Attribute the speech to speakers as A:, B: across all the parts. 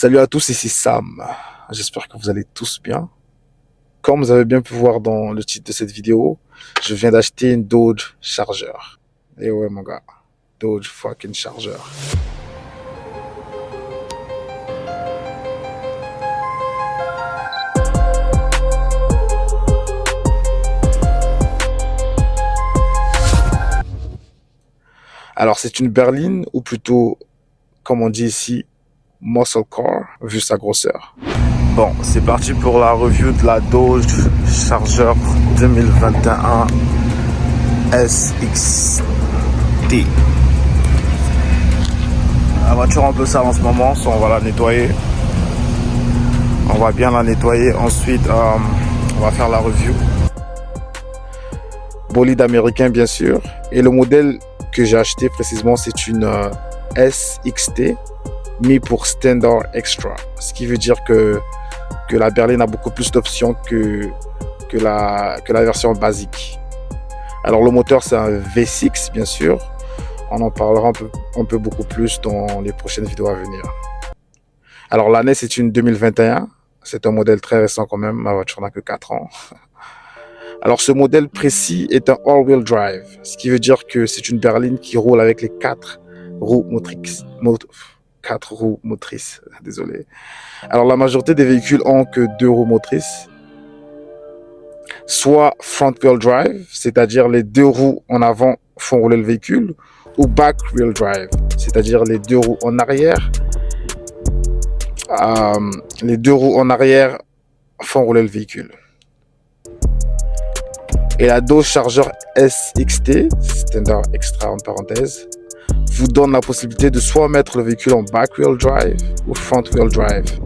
A: Salut à tous, ici Sam. J'espère que vous allez tous bien. Comme vous avez bien pu voir dans le titre de cette vidéo, je viens d'acheter une Dodge Charger. Et ouais mon gars, Dodge fucking Charger. Alors c'est une berline, ou plutôt, comme on dit ici, muscle car, vu sa grosseur. Bon, c'est parti pour la review de la Dodge Charger 2021 SXT. La voiture un peu sale en ce moment, on va la nettoyer. On va bien la nettoyer. Ensuite, on va faire la review. Bolide américain, bien sûr. Et le modèle que j'ai acheté précisément, c'est une SXT, mis pour Standard Extra. Ce qui veut dire que la berline a beaucoup plus d'options que la version basique. Alors le moteur, c'est un V6, bien sûr. On en parlera un peu beaucoup plus dans les prochaines vidéos à venir. Alors l'année, c'est une 2021. C'est un modèle très récent quand même. Ma voiture n'a que 4 ans. Alors ce modèle précis est un all-wheel drive. Ce qui veut dire que c'est une berline qui roule avec les 4 roues motrices. 4 roues motrices, désolé. Alors la majorité des véhicules ont que 2 roues motrices. Soit front-wheel drive, c'est-à-dire les 2 roues en avant font rouler le véhicule, ou back-wheel drive, c'est-à-dire les 2 roues en arrière. Les 2 roues en arrière font rouler le véhicule. Et la Dodge Charger SXT, Standard Extra en parenthèse, vous donne la possibilité de soit mettre le véhicule en back-wheel drive ou front-wheel drive.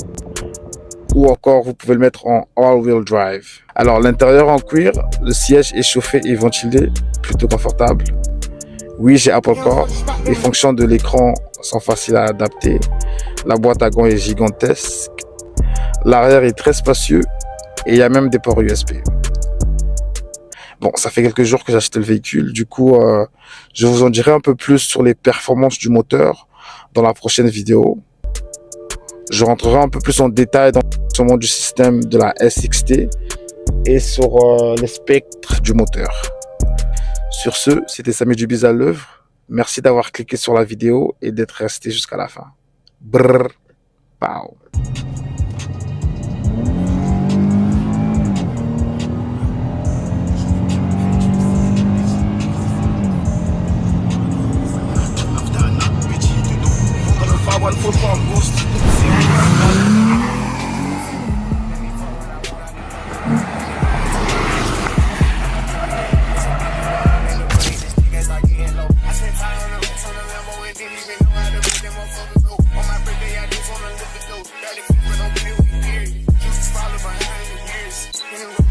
A: Ou encore, vous pouvez le mettre en all-wheel drive. Alors, l'intérieur en cuir, le siège est chauffé et ventilé, plutôt confortable. Oui, j'ai Apple Car. Les fonctions de l'écran sont faciles à adapter. La boîte à gants est gigantesque. L'arrière est très spacieux et il y a même des ports USB. Bon, ça fait quelques jours que j'ai acheté le véhicule. Du coup, je vous en dirai un peu plus sur les performances du moteur dans la prochaine vidéo. Je rentrerai un peu plus en détail dans le fonctionnement du système de la SXT et sur les spectres du moteur. Sur ce, c'était Samy du Biz à l'œuvre. Merci d'avoir cliqué sur la vidéo et d'être resté jusqu'à la fin. Brrr, pow.
B: Follow behind the years.